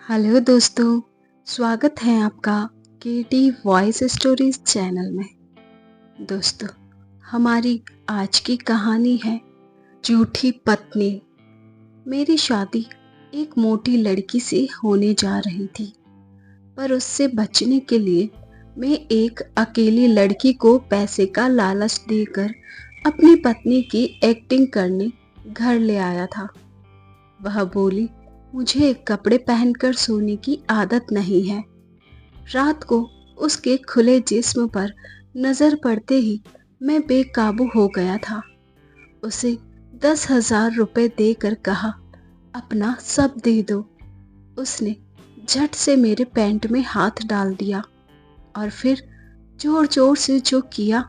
Hello दोस्तों, स्वागत है आपका केटी वॉइस स्टोरीज चैनल में। दोस्तों, हमारी आज की कहानी है झूठी पत्नी। मेरी शादी एक मोटी लड़की से होने जा रही थी, पर उससे बचने के लिए मैं एक अकेली लड़की को पैसे का लालच देकर अपनी पत्नी की एक्टिंग करने घर ले आया था। वह बोली, मुझे कपड़े पहनकर सोने की आदत नहीं है। रात को उसके खुले जिस्म पर नजर पड़ते ही मैं बेकाबू हो गया था। उसे 10,000 रुपए देकर कहा, अपना सब दे दो। उसने झट से मेरे पैंट में हाथ डाल दिया और फिर जोर जोर से जो किया,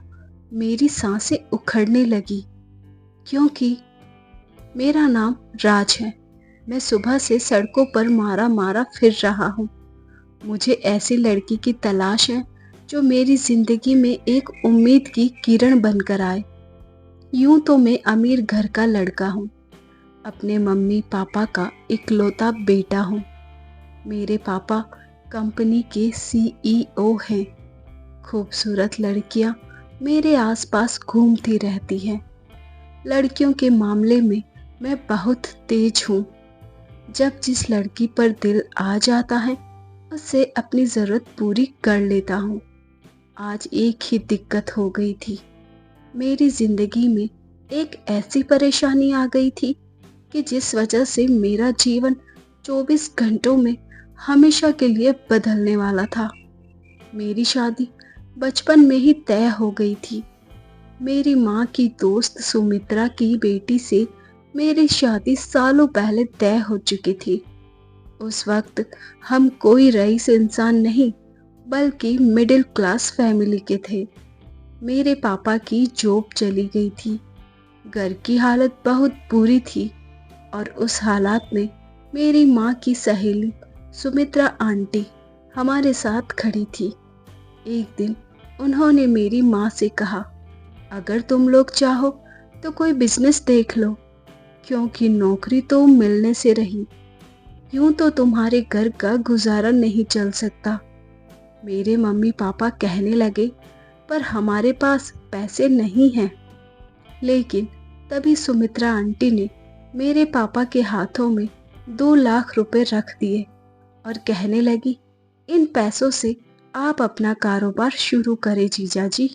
मेरी सांसें उखड़ने लगी। क्योंकि मेरा नाम राज है, मैं सुबह से सड़कों पर मारा मारा फिर रहा हूँ। मुझे ऐसी लड़की की तलाश है जो मेरी जिंदगी में एक उम्मीद की किरण बनकर आए। यूं तो मैं अमीर घर का लड़का हूँ, अपने मम्मी पापा का इकलौता बेटा हूँ। मेरे पापा कंपनी के CEO हैं। खूबसूरत लड़कियाँ मेरे आसपास घूमती रहती हैं। लड़कियों के मामले में मैं बहुत तेज हूँ। जब जिस लड़की पर दिल आ जाता है, उससे अपनी ज़रूरत पूरी कर लेता हूँ। आज एक ही दिक्कत हो गई थी। मेरी ज़िंदगी में एक ऐसी परेशानी आ गई थी कि जिस वजह से मेरा जीवन 24 घंटों में हमेशा के लिए बदलने वाला था। मेरी शादी बचपन में ही तय हो गई थी। मेरी माँ की दोस्त सुमित्रा की बेटी से मेरी शादी सालों पहले तय हो चुकी थी। उस वक्त हम कोई रईस इंसान नहीं, बल्कि मिडिल क्लास फैमिली के थे। मेरे पापा की जॉब चली गई थी, घर की हालत बहुत बुरी थी और उस हालात में मेरी माँ की सहेली सुमित्रा आंटी हमारे साथ खड़ी थी। एक दिन उन्होंने मेरी माँ से कहा, अगर तुम लोग चाहो तो कोई बिजनेस देख लो, क्योंकि नौकरी तो मिलने से रही, यूं तो तुम्हारे घर का गुजारा नहीं चल सकता। मेरे मम्मी पापा कहने लगे, पर हमारे पास पैसे नहीं हैं। लेकिन तभी सुमित्रा आंटी ने मेरे पापा के हाथों में 2 लाख रुपए रख दिए और कहने लगी, इन पैसों से आप अपना कारोबार शुरू करें जीजा जी।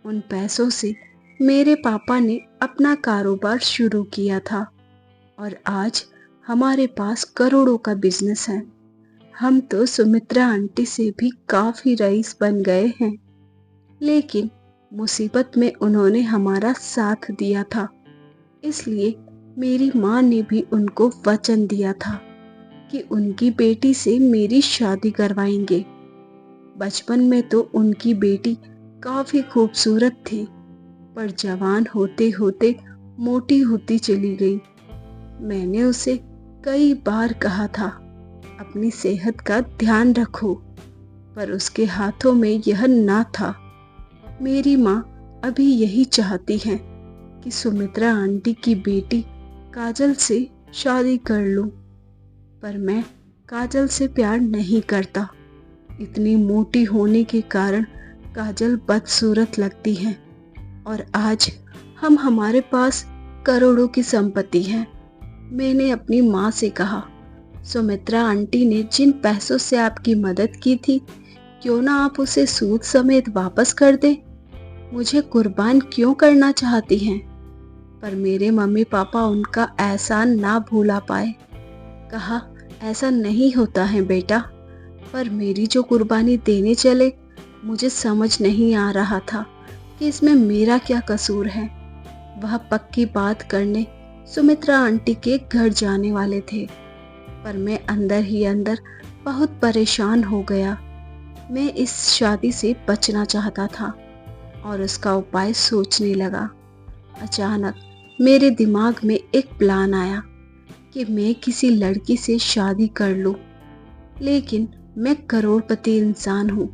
उन पैसों से मेरे पापा ने अपना कारोबार शुरू किया था और आज हमारे पास करोड़ों का बिजनेस है। हम तो सुमित्रा आंटी से भी काफी रईस बन गए हैं। लेकिन मुसीबत में उन्होंने हमारा साथ दिया था, इसलिए मेरी माँ ने भी उनको वचन दिया था कि उनकी बेटी से मेरी शादी करवाएंगे। बचपन में तो उनकी बेटी काफी खूबसूरत थी, पर जवान होते होते मोटी होती चली गई। मैंने उसे कई बार कहा था, अपनी सेहत का ध्यान रखो, पर उसके हाथों में यह ना था। मेरी माँ अभी यही चाहती है कि सुमित्रा आंटी की बेटी काजल से शादी कर लूं, पर मैं काजल से प्यार नहीं करता। इतनी मोटी होने के कारण काजल बदसूरत लगती है और आज हमारे पास करोड़ों की संपत्ति है। मैंने अपनी माँ से कहा, सुमित्रा आंटी ने जिन पैसों से आपकी मदद की थी, क्यों ना आप उसे सूद समेत वापस कर दें। मुझे कुर्बान क्यों करना चाहती हैं? पर मेरे मम्मी पापा उनका एहसान ना भूला पाए। कहा, ऐसा नहीं होता है बेटा, पर मेरी जो कुर्बानी देने चले, मुझे समझ नहीं आ रहा था कि इसमें मेरा क्या कसूर है। वह पक्की बात करने सुमित्रा आंटी के घर जाने वाले थे, पर मैं अंदर ही अंदर बहुत परेशान हो गया। मैं इस शादी से बचना चाहता था और उसका उपाय सोचने लगा। अचानक मेरे दिमाग में एक प्लान आया कि मैं किसी लड़की से शादी कर लूं। लेकिन मैं करोड़पति इंसान हूँ।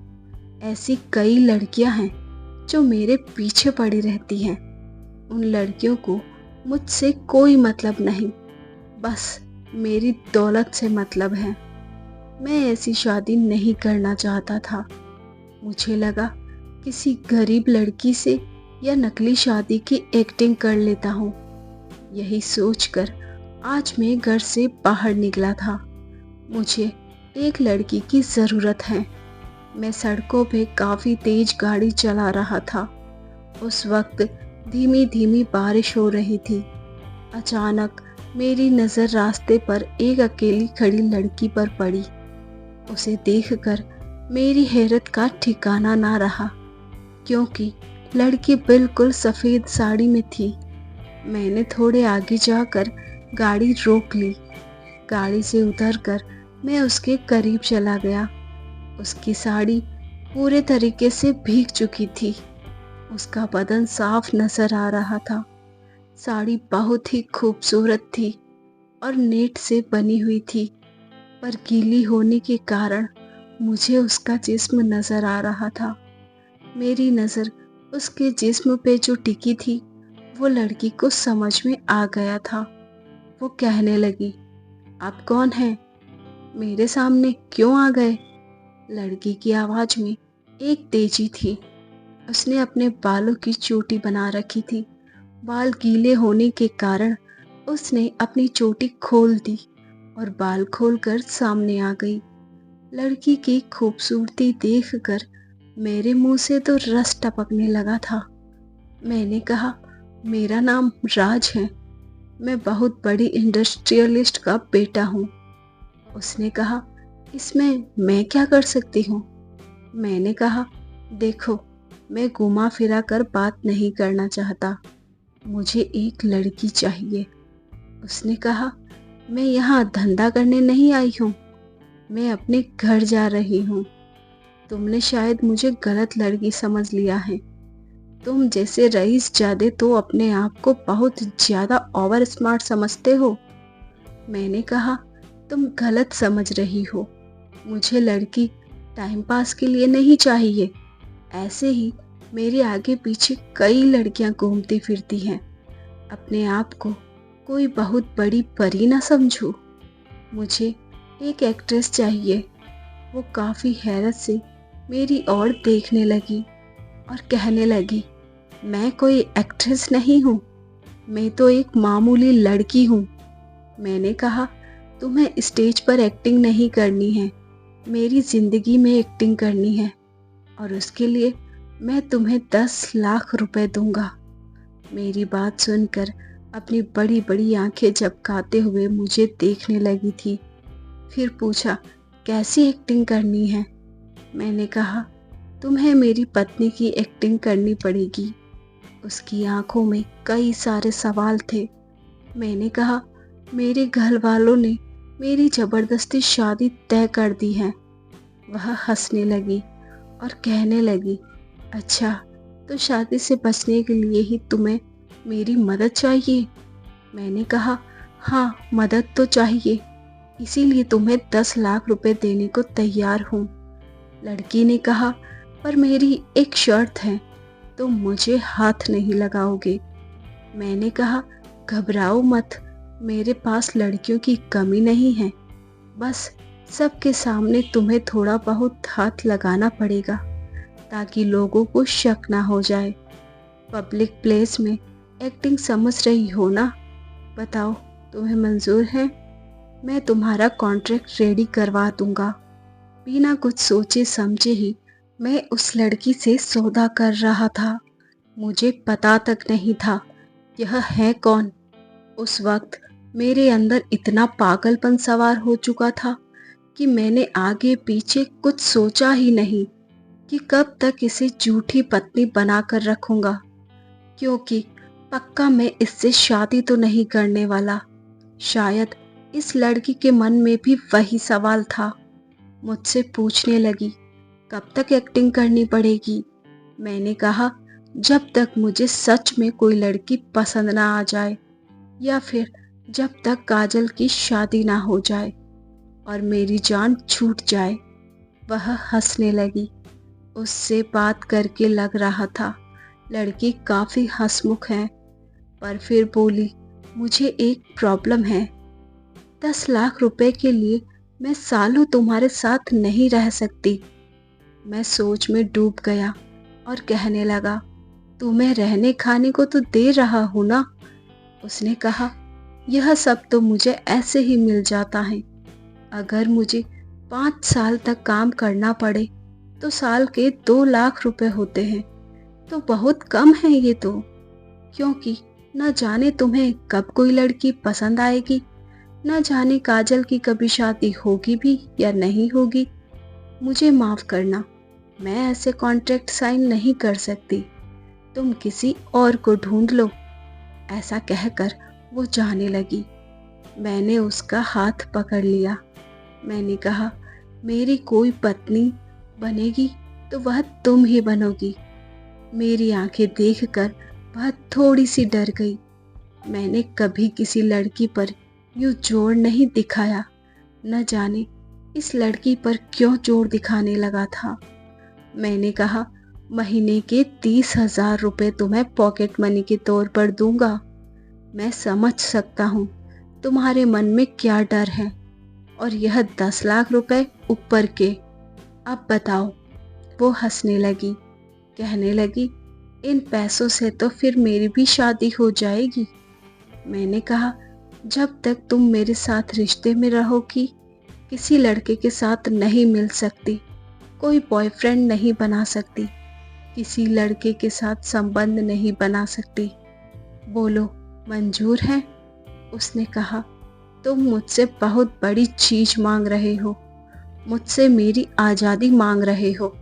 ऐसी कई लड़कियां हैं जो मेरे पीछे पड़ी रहती हैं। उन लड़कियों को मुझसे कोई मतलब नहीं, बस मेरी दौलत से मतलब है। मैं ऐसी शादी नहीं करना चाहता था। मुझे लगा किसी गरीब लड़की से या नकली शादी की एक्टिंग कर लेता हूँ। यही सोचकर आज मैं घर से बाहर निकला था। मुझे एक लड़की की ज़रूरत है। मैं सड़कों पे काफ़ी तेज गाड़ी चला रहा था। उस वक्त धीमी धीमी बारिश हो रही थी। अचानक मेरी नज़र रास्ते पर एक अकेली खड़ी लड़की पर पड़ी। उसे देखकर मेरी हैरत का ठिकाना ना रहा, क्योंकि लड़की बिल्कुल सफ़ेद साड़ी में थी। मैंने थोड़े आगे जाकर गाड़ी रोक ली। गाड़ी से उतरकर मैं उसके करीब चला गया। उसकी साड़ी पूरे तरीके से भीग चुकी थी। उसका बदन साफ नजर आ रहा था। साड़ी बहुत ही खूबसूरत थी और नेट से बनी हुई थी, पर गीली होने के कारण मुझे उसका जिस्म नजर आ रहा था। मेरी नज़र उसके जिस्म पे जो टिकी थी, वो लड़की को समझ में आ गया था। वो कहने लगी, आप कौन हैं? मेरे सामने क्यों आ गए? लड़की की आवाज में एक तेजी थी। उसने अपने बालों की चोटी बना रखी थी। बाल गीले होने के कारण उसने अपनी चोटी खोल दी और बाल खोलकर सामने आ गई। लड़की की खूबसूरती देखकर मेरे मुंह से तो रस टपकने लगा था। मैंने कहा, मेरा नाम राज है। मैं बहुत बड़ी इंडस्ट्रियलिस्ट का बेटा हूँ। उसने कहा, इसमें मैं क्या कर सकती हूँ? मैंने कहा, देखो, मैं घुमा फिरा कर बात नहीं करना चाहता। मुझे एक लड़की चाहिए। उसने कहा, मैं यहाँ धंधा करने नहीं आई हूँ। मैं अपने घर जा रही हूँ। तुमने शायद मुझे गलत लड़की समझ लिया है। तुम जैसे रईसजादे तो अपने आप को बहुत ज्यादा ओवर स्मार्ट समझते हो। मैंने कहा, तुम गलत समझ रही हो। मुझे लड़की टाइम पास के लिए नहीं चाहिए। ऐसे ही मेरे आगे पीछे कई लड़कियां घूमती फिरती हैं। अपने आप को कोई बहुत बड़ी परी ना समझो। मुझे एक एक्ट्रेस चाहिए। वो काफ़ी हैरत से मेरी ओर देखने लगी और कहने लगी, मैं कोई एक्ट्रेस नहीं हूँ। मैं तो एक मामूली लड़की हूँ। मैंने कहा, तुम्हें स्टेज पर एक्टिंग नहीं करनी है। मेरी ज़िंदगी में एक्टिंग करनी है और उसके लिए मैं तुम्हें 10 लाख रुपए दूंगा। मेरी बात सुनकर अपनी बड़ी बड़ी आंखें झपकाते हुए मुझे देखने लगी थी। फिर पूछा, कैसी एक्टिंग करनी है? मैंने कहा, तुम्हें मेरी पत्नी की एक्टिंग करनी पड़ेगी। उसकी आंखों में कई सारे सवाल थे। मैंने कहा, मेरे घर वालों ने मेरी ज़बरदस्ती शादी तय कर दी है। वह हंसने लगी और कहने लगी, अच्छा, तो शादी से बचने के लिए ही तुम्हें मेरी मदद चाहिए? मैंने कहा, हाँ, मदद तो चाहिए, इसीलिए तुम्हें 10 लाख रुपए देने को तैयार हूँ। लड़की ने कहा, पर मेरी एक शर्त है, तुम मुझे हाथ नहीं लगाओगे। मैंने कहा, घबराओ मत, मेरे पास लड़कियों की कमी नहीं है। बस सबके सामने तुम्हें थोड़ा बहुत हाथ लगाना पड़ेगा ताकि लोगों को शक ना हो जाए। पब्लिक प्लेस में एक्टिंग समझ रही हो ना? बताओ, तुम्हें मंजूर है? मैं तुम्हारा कॉन्ट्रैक्ट रेडी करवा दूंगा। बिना कुछ सोचे समझे ही मैं उस लड़की से सौदा कर रहा था। मुझे पता तक नहीं था यह है कौन। उस वक्त मेरे अंदर इतना पागलपन सवार हो चुका था कि मैंने आगे पीछे कुछ सोचा ही नहीं कि कब तक इसे झूठी पत्नी बनाकर रखूंगा, क्योंकि पक्का मैं इससे शादी तो नहीं करने वाला। शायद इस लड़की के मन में भी वही सवाल था। मुझसे पूछने लगी, कब तक एक्टिंग करनी पड़ेगी? मैंने कहा, जब तक मुझे सच में कोई लड़की पसंद ना आ जाए, या फिर जब तक काजल की शादी ना हो जाए और मेरी जान छूट जाए। वह हंसने लगी। उससे बात करके लग रहा था लड़की काफ़ी हंसमुख है, पर फिर बोली, मुझे एक प्रॉब्लम है। 10 लाख रुपए के लिए मैं सालों तुम्हारे साथ नहीं रह सकती। मैं सोच में डूब गया और कहने लगा, तुम्हें रहने खाने को तो दे रहा हूँ ना। उसने कहा, यह सब तो मुझे ऐसे ही मिल जाता है। अगर मुझे 5 साल तक काम करना पड़े तो साल के 2 लाख रुपए होते हैं। तो बहुत कम है ये तो। क्योंकि न जाने तुम्हें कब कोई लड़की पसंद आएगी, न जाने काजल की कभी शादी होगी भी या नहीं होगी। मुझे माफ करना, मैं ऐसे कॉन्ट्रैक्ट साइन नहीं कर सकती। तुम किसी और को ढूंढ लो। ऐसा कहकर वो जाने लगी। मैंने उसका हाथ पकड़ लिया। मैंने कहा, मेरी कोई पत्नी बनेगी तो वह तुम ही बनोगी। मेरी आंखें देखकर वह थोड़ी सी डर गई। मैंने कभी किसी लड़की पर यूं जोर नहीं दिखाया। न जाने इस लड़की पर क्यों जोर दिखाने लगा था। मैंने कहा, महीने के 30,000 रुपए तुम्हें पॉकेट मनी के तौर पर दूंगा। मैं समझ सकता हूँ तुम्हारे मन में क्या डर है, और यह 10 लाख रुपए ऊपर के। अब बताओ। वो हंसने लगी, कहने लगी, इन पैसों से तो फिर मेरी भी शादी हो जाएगी। मैंने कहा, जब तक तुम मेरे साथ रिश्ते में रहोगी, किसी लड़के के साथ नहीं मिल सकती, कोई बॉयफ्रेंड नहीं बना सकती, किसी लड़के के साथ संबंध नहीं बना सकती। बोलो, मंजूर है? उसने कहा, तुम मुझसे बहुत बड़ी चीज मांग रहे हो, मुझसे मेरी आज़ादी मांग रहे हो।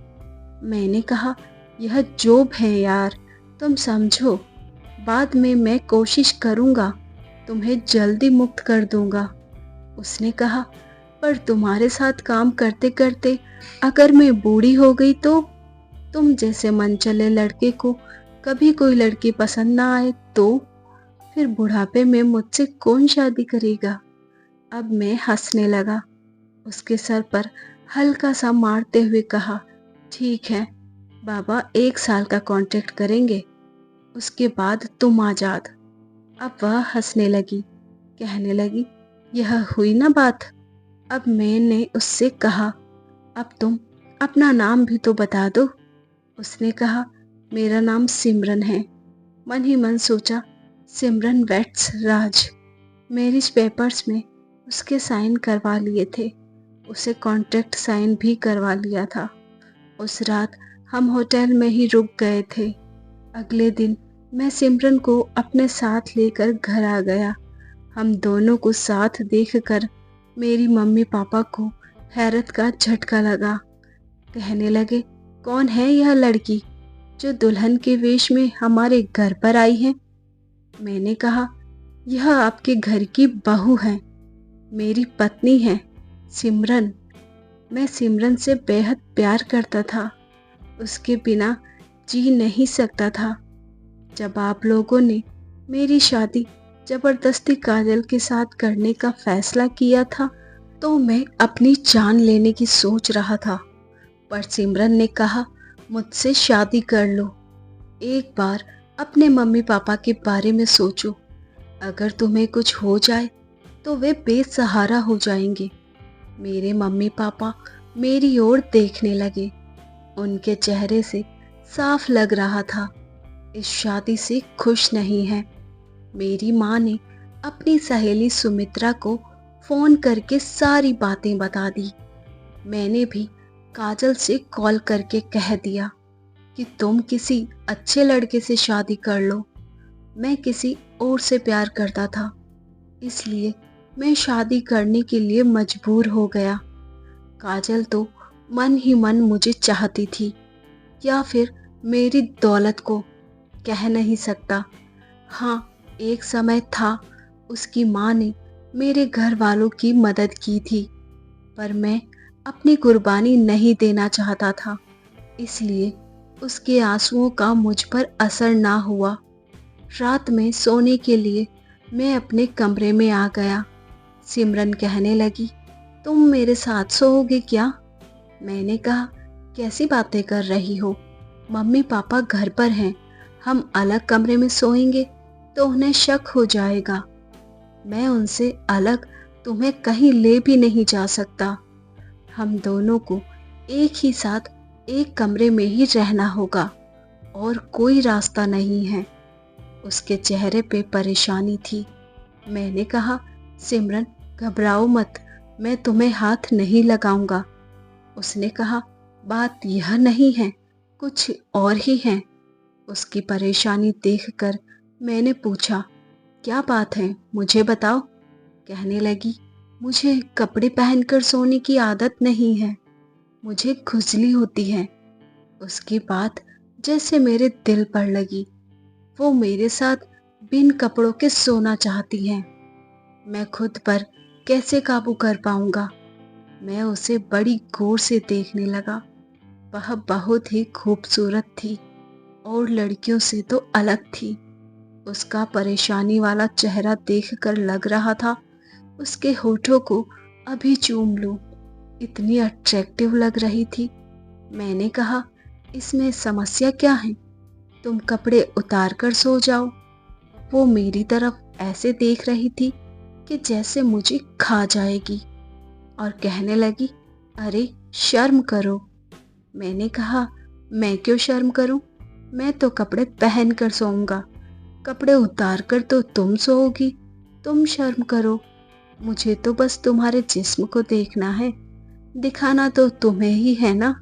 मैंने कहा, यह जॉब है यार, तुम समझो। बाद में मैं कोशिश करूँगा, तुम्हें जल्दी मुक्त कर दूंगा। उसने कहा, पर तुम्हारे साथ काम करते करते अगर मैं बूढ़ी हो गई तो? तुम जैसे मन चले लड़के को कभी कोई लड़की पसंद ना आए तो? फिर बुढ़ापे में मुझसे कौन शादी करेगा? अब मैं हंसने लगा। उसके सर पर हल्का सा मारते हुए कहा, ठीक है बाबा, 1 साल का कॉन्ट्रैक्ट करेंगे, उसके बाद तुम आजाद। अब वह हंसने लगी, कहने लगी, यह हुई ना बात। अब मैंने उससे कहा, अब तुम अपना नाम भी तो बता दो। उसने कहा, मेरा नाम सिमरन है। मन ही मन सोचा, सिमरन वेट्स राज। मैरिज पेपर्स में उसके साइन करवा लिए थे, उसे कॉन्ट्रैक्ट साइन भी करवा लिया था। उस रात हम होटल में ही रुक गए थे। अगले दिन मैं सिमरन को अपने साथ लेकर घर आ गया। हम दोनों को साथ देखकर मेरी मम्मी पापा को हैरत का झटका लगा। कहने लगे, कौन है यह लड़की जो दुल्हन के वेश में हमारे घर पर आई है? मैंने कहा, यह आपके घर की बहू है, मेरी पत्नी है, सिमरन। मैं सिमरन से बेहद प्यार करता था, उसके बिना जी नहीं सकता था। जब आप लोगों ने मेरी शादी जबरदस्ती काजल के साथ करने का फैसला किया था तो मैं अपनी जान लेने की सोच रहा था, पर सिमरन ने कहा, मुझसे शादी कर लो। एक बार अपने मम्मी पापा के बारे में सोचो, अगर तुम्हें कुछ हो जाए तो वे बेसहारा हो जाएंगे। मेरे मम्मी पापा मेरी ओर देखने लगे। उनके चेहरे से साफ लग रहा था, इस शादी से खुश नहीं है। मेरी माँ ने अपनी सहेली सुमित्रा को फोन करके सारी बातें बता दी। मैंने भी काजल से कॉल करके कह दिया कि तुम किसी अच्छे लड़के से शादी कर लो। मैं किसी और से प्यार करता था, इसलिए मैं शादी करने के लिए मजबूर हो गया। काजल तो मन ही मन मुझे चाहती थी, या फिर मेरी दौलत को, कह नहीं सकता। हाँ, एक समय था उसकी माँ ने मेरे घर वालों की मदद की थी, पर मैं अपनी कुर्बानी नहीं देना चाहता था, इसलिए उसके आंसुओं का मुझ पर असर ना हुआ। रात में सोने के लिए मैं अपने कमरे में आ गया। सिमरन कहने लगी, तुम मेरे साथ सोओगे क्या? मैंने कहा, कैसी बातें कर रही हो, मम्मी पापा घर पर हैं, हम अलग कमरे में सोएंगे तो उन्हें शक हो जाएगा। मैं उनसे अलग तुम्हें कहीं ले भी नहीं जा सकता। हम दोनों को एक ही साथ एक कमरे में ही रहना होगा और कोई रास्ता नहीं है। उसके चेहरे पे परेशानी थी। मैंने कहा, सिमरन घबराओ मत, मैं तुम्हें हाथ नहीं लगाऊंगा। उसने कहा, बात यह नहीं है, कुछ और ही है। उसकी परेशानी देखकर मैंने पूछा, क्या बात है, मुझे बताओ। कहने लगी, मुझे कपड़े पहनकर सोने की आदत नहीं है, मुझे खुजली होती है। उसकी बात जैसे मेरे दिल पर लगी। वो मेरे साथ बिन कपड़ों के सोना चाहती है। मैं खुद पर कैसे काबू कर पाऊंगा। मैं उसे बड़ी गौर से देखने लगा। वह बहुत ही खूबसूरत थी और लड़कियों से तो अलग थी। उसका परेशानी वाला चेहरा देखकर लग रहा था उसके होठों को अभी चूम लूं। इतनी अट्रैक्टिव लग रही थी। मैंने कहा, इसमें समस्या क्या है, तुम कपड़े उतार कर सो जाओ। वो मेरी तरफ ऐसे देख रही थी कि जैसे मुझे खा जाएगी और कहने लगी, अरे शर्म करो। मैंने कहा, मैं क्यों शर्म करूं, मैं तो कपड़े पहन कर सोऊंगा, कपड़े उतार कर तो तुम सोओगी, तुम शर्म करो। मुझे तो बस तुम्हारे जिस्म को देखना है, दिखाना तो तुम्हें ही है ना।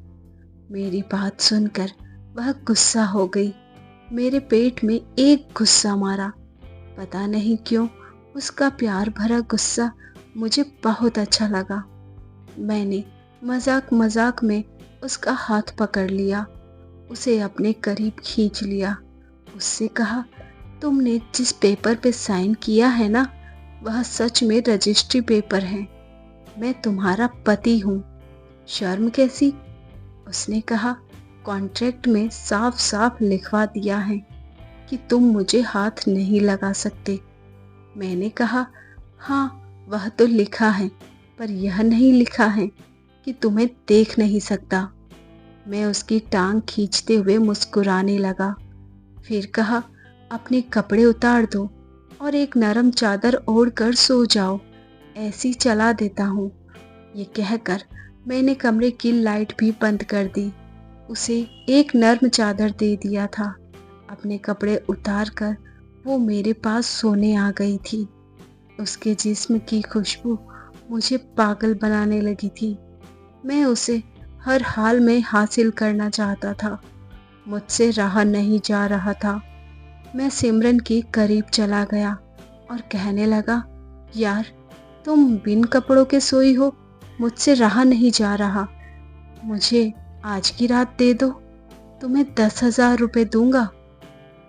मेरी बात सुनकर वह गुस्सा हो गई। मेरे पेट में एक गुस्सा मारा। पता नहीं क्यों उसका प्यार भरा गुस्सा मुझे बहुत अच्छा लगा। मैंने मजाक मजाक में उसका हाथ पकड़ लिया, उसे अपने करीब खींच लिया। उससे कहा, तुमने जिस पेपर पे साइन किया है ना, वह सच में रजिस्ट्री पेपर है। मैं तुम्हारा पति हूँ। शर्म कैसी। उसने कहा, कॉन्ट्रैक्ट में साफ साफ लिखवा दिया है कि तुम मुझे हाथ नहीं लगा सकते। मैंने कहा, हाँ वह तो लिखा है, पर यह नहीं लिखा है कि तुम्हें देख नहीं सकता। मैं उसकी टांग खींचते हुए मुस्कुराने लगा। फिर कहा, अपने कपड़े उतार दो और एक नरम चादर ओढ़ कर सो जाओ, ऐसी चला देता हूँ। ये कहकर मैंने कमरे की लाइट भी बंद कर दी। उसे एक नर्म चादर दे दिया था। अपने कपड़े उतार कर वो मेरे पास सोने आ गई थी। उसके जिस्म की खुशबू मुझे पागल बनाने लगी थी। मैं उसे हर हाल में हासिल करना चाहता था। मुझसे रहा नहीं जा रहा था। मैं सिमरन के करीब चला गया और कहने लगा, यार तुम बिन कपड़ों के सोई हो, मुझसे रहा नहीं जा रहा। मुझे आज की रात दे दो, तुम्हें 10,000 रुपये दूंगा।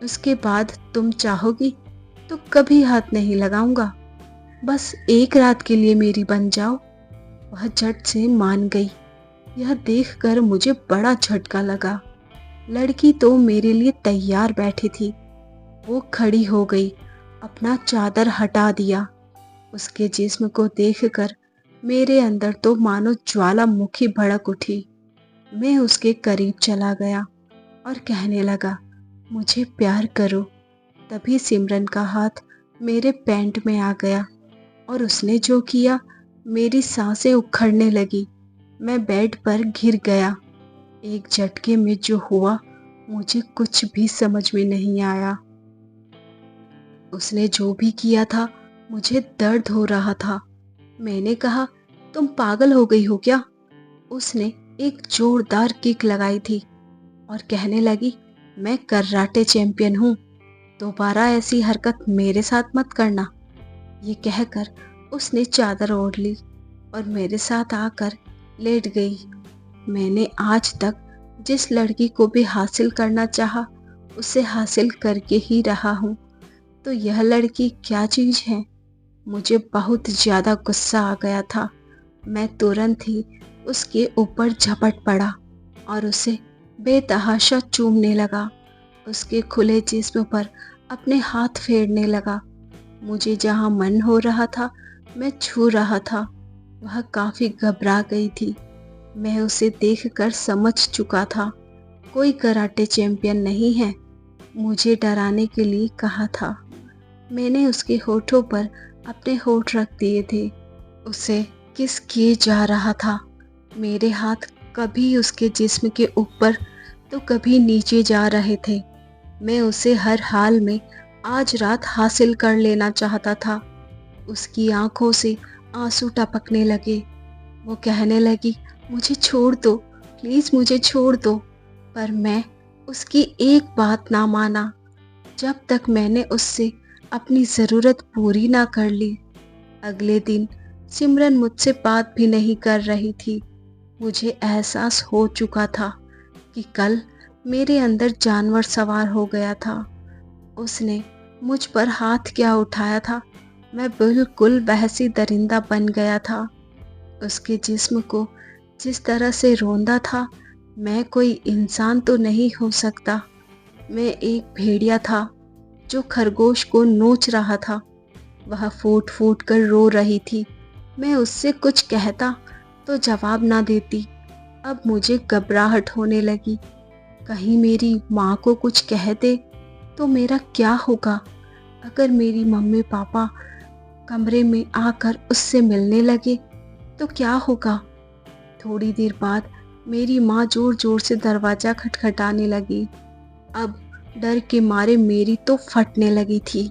उसके बाद तुम चाहोगी तो कभी हाथ नहीं लगाऊंगा। बस एक रात के लिए मेरी बन जाओ। वह झट से मान गई। यह देखकर मुझे बड़ा झटका लगा। लड़की तो मेरे लिए तैयार बैठी थी। वो खड़ी हो गई, अपना चादर हटा दिया। उसके जिस्म को देखकर मेरे अंदर तो मानो ज्वालामुखी भड़क उठी। मैं उसके करीब चला गया और कहने लगा, मुझे प्यार करो। तभी सिमरन का हाथ मेरे पैंट में आ गया और उसने जो किया, मेरी सांसें उखड़ने लगी। मैं बेड पर गिर गया। एक झटके में जो हुआ, मुझे कुछ भी समझ में नहीं आया। उसने जो भी किया था, मुझे दर्द हो रहा था। मैंने कहा, तुम पागल हो गई हो क्या? उसने एक जोरदार किक लगाई थी और कहने लगी, मैं कराटे चैंपियन हूँ, दोबारा ऐसी हरकत मेरे साथ मत करना। ये कहकर उसने चादर ओढ़ ली और मेरे साथ आकर लेट गई। मैंने आज तक जिस लड़की को भी हासिल करना चाहा, उसे हासिल करके ही रहा हूँ। तो यह लड़की क्या चीज़ है? मुझे बहुत ज़्यादा गुस्सा आ गया था। मैं तुरंत ही उसके ऊपर झपट पड़ा और उसे बेतहाशा चूमने लगा। उसके खुले जिस्म पर अपने हाथ फेरने लगा। मुझे जहाँ मन हो रहा था, मैं छू रहा था। वह काफ़ी घबरा गई थी। मैं उसे देखकर समझ चुका था, कोई कराटे चैंपियन नहीं है। मुझे डराने के लिए कहा था। मैंने उसके होठों पर अपने होठ रख दिए थे उसे किस किए जा रहा था। मेरे हाथ कभी उसके जिस्म के ऊपर तो कभी नीचे जा रहे थे। मैं उसे हर हाल में आज रात हासिल कर लेना चाहता था। उसकी आंखों से आंसू टपकने लगे। वो कहने लगी, मुझे छोड़ दो, प्लीज मुझे छोड़ दो। पर मैं उसकी एक बात ना माना जब तक मैंने उससे अपनी ज़रूरत पूरी ना कर ली। अगले दिन सिमरन मुझसे बात भी नहीं कर रही थी। मुझे एहसास हो चुका था कि कल मेरे अंदर जानवर सवार हो गया था। उसने मुझ पर हाथ क्या उठाया था, मैं बिल्कुल वैसी दरिंदा बन गया था। उसके जिस्म को जिस तरह से रौंदा था, मैं कोई इंसान तो नहीं हो सकता। मैं एक भेड़िया था जो खरगोश को नोच रहा था। वह फूट फूट कर रो रही थी। मैं उससे कुछ कहता तो जवाब ना देती। अब मुझे घबराहट होने लगी। कहीं मेरी माँ को कुछ कह दे तो मेरा क्या होगा। अगर मेरी मम्मी पापा कमरे में आकर उससे मिलने लगे तो क्या होगा। थोड़ी देर बाद मेरी माँ जोर जोर से दरवाज़ा खटखटाने लगी। अब डर के मारे मेरी तो फटने लगी थी।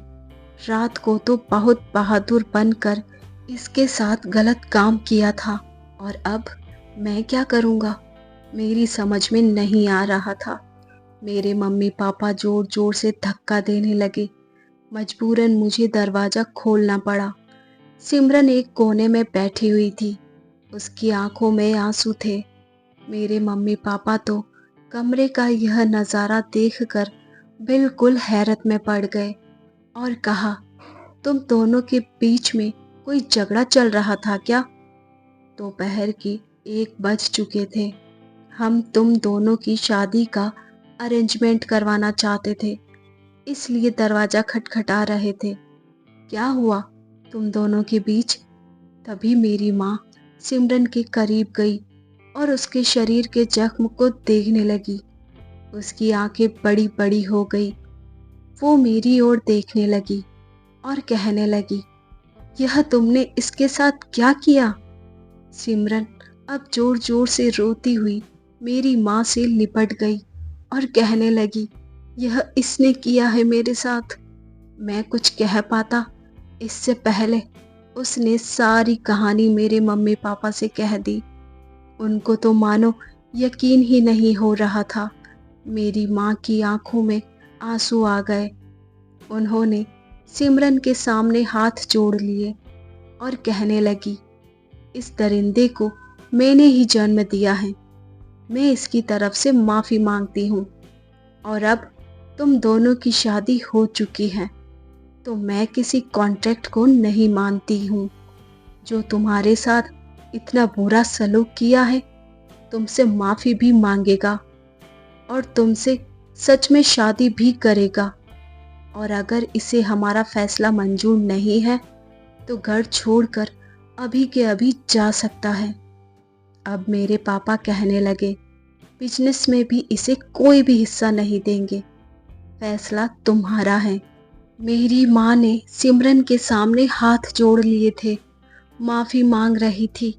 रात को तो बहुत बहादुर बनकर इसके साथ गलत काम किया था और अब मैं क्या करूँगा, मेरी समझ में नहीं आ रहा था। मेरे मम्मी पापा जोर जोर से धक्का देने लगे। मजबूरन मुझे दरवाज़ा खोलना पड़ा। सिमरन एक कोने में बैठी हुई थी। उसकी आंखों में आंसू थे। मेरे मम्मी पापा तो कमरे का यह नज़ारा देखकर बिल्कुल हैरत में पड़ गए और कहा, तुम दोनों के बीच में कोई झगड़ा चल रहा था क्या? दोपहर के 1 बज चुके थे। हम तुम दोनों की शादी का अरेंजमेंट करवाना चाहते थे, इसलिए दरवाज़ा खटखटा रहे थे। क्या हुआ तुम दोनों के बीच? तभी मेरी माँ सिमरन के करीब गई और उसके शरीर के जख्म को देखने लगी। उसकी आंखें बड़ी बड़ी हो गई। वो मेरी ओर देखने लगी और कहने लगी, यह तुमने इसके साथ क्या किया? सिमरन अब जोर जोर से रोती हुई मेरी माँ से लिपट गई और कहने लगी, यह इसने किया है मेरे साथ। मैं कुछ कह पाता इससे पहले उसने सारी कहानी मेरे मम्मी पापा से कह दी। उनको तो मानो यकीन ही नहीं हो रहा था। मेरी माँ की आंखों में आंसू आ गए। उन्होंने सिमरन के सामने हाथ जोड़ लिए और कहने लगी, इस दरिंदे को मैंने ही जन्म दिया है। मैं इसकी तरफ से माफ़ी मांगती हूँ और अब तुम दोनों की शादी हो चुकी है तो मैं किसी कॉन्ट्रैक्ट को नहीं मानती हूँ। जो तुम्हारे साथ इतना बुरा सलूक किया है तुमसे माफ़ी भी मांगेगा और तुमसे सच में शादी भी करेगा। और अगर इसे हमारा फैसला मंजूर नहीं है तो घर छोड़कर अभी के अभी जा सकता है। अब मेरे पापा कहने लगे, बिजनेस में भी इसे कोई भी हिस्सा नहीं देंगे। फैसला तुम्हारा है। मेरी माँ ने सिमरन के सामने हाथ जोड़ लिए थे, माफ़ी मांग रही थी।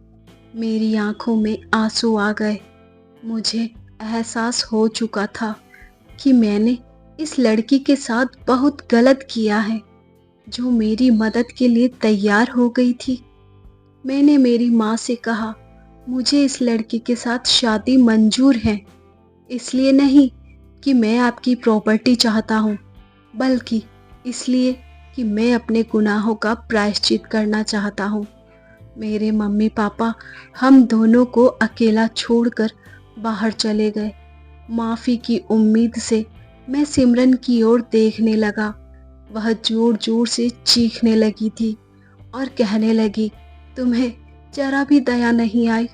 मेरी आंखों में आंसू आ गए। मुझे एहसास हो चुका था कि मैंने इस लड़की के साथ बहुत गलत किया है, जो मेरी मदद के लिए तैयार हो गई थी। मैंने मेरी माँ से कहा, मुझे इस लड़की के साथ शादी मंजूर है, इसलिए नहीं कि मैं आपकी प्रॉपर्टी चाहता हूँ, बल्कि इसलिए कि मैं अपने गुनाहों का प्रायश्चित करना चाहता हूँ। मेरे मम्मी पापा हम दोनों को अकेला छोड़कर बाहर चले गए। माफ़ी की उम्मीद से मैं सिमरन की ओर देखने लगा। वह जोर जोर से चीखने लगी थी और कहने लगी, तुम्हें जरा भी दया नहीं आई।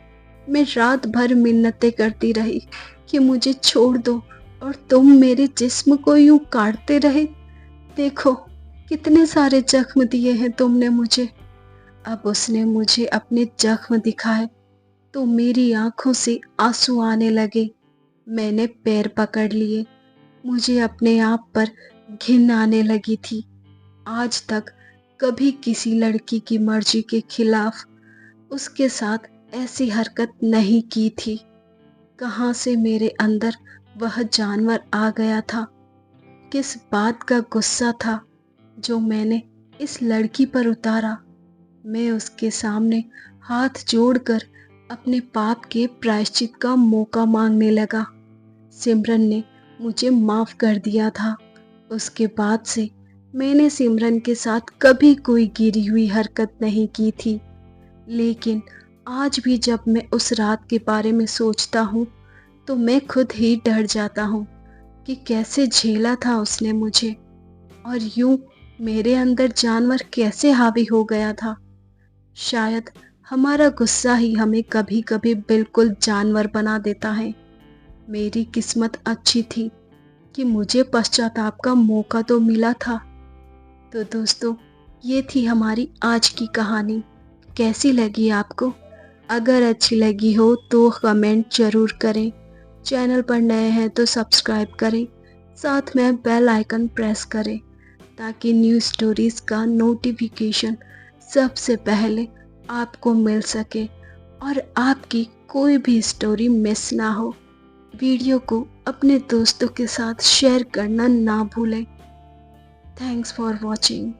मैं रात भर मिन्नतें करती रही कि मुझे छोड़ दो और तुम मेरे जिस्म को यूं काटते रहे। देखो कितने सारे जख्म दिए हैं तुमने मुझे। अब उसने मुझे अपने जख्म दिखाए तो मेरी आंखों से आंसू आने लगे। मैंने पैर पकड़ लिए। मुझे अपने आप पर घिन आने लगी थी। आज तक कभी किसी लड़की की मर्जी के खिलाफ उसके साथ ऐसी हरकत नहीं की थी। कहाँ से मेरे अंदर वह जानवर आ गया था? किस बात का गुस्सा था जो मैंने इस लड़की पर उतारा? मैं उसके सामने हाथ जोड़कर अपने पाप के प्रायश्चित का मौका मांगने लगा। सिमरन ने मुझे माफ कर दिया था। उसके बाद से मैंने सिमरन के साथ कभी कोई गिरी हुई हरकत नहीं की थी। लेकिन आज भी जब मैं उस रात के बारे में सोचता हूँ तो मैं खुद ही डर जाता हूँ कि कैसे झेला था उसने मुझे, और यूं मेरे अंदर जानवर कैसे हावी हो गया था। शायद हमारा गुस्सा ही हमें कभी कभी बिल्कुल जानवर बना देता है। मेरी किस्मत अच्छी थी कि मुझे पश्चाताप का मौका तो मिला था। तो दोस्तों, ये थी हमारी आज की कहानी। कैसी लगी आपको? अगर अच्छी लगी हो तो कमेंट ज़रूर करें। चैनल पर नए हैं तो सब्सक्राइब करें, साथ में बेल आइकन प्रेस करें ताकि न्यू स्टोरीज़ का नोटिफिकेशन सबसे पहले आपको मिल सके और आपकी कोई भी स्टोरी मिस ना हो। वीडियो को अपने दोस्तों के साथ शेयर करना ना भूलें। Thanks for watching.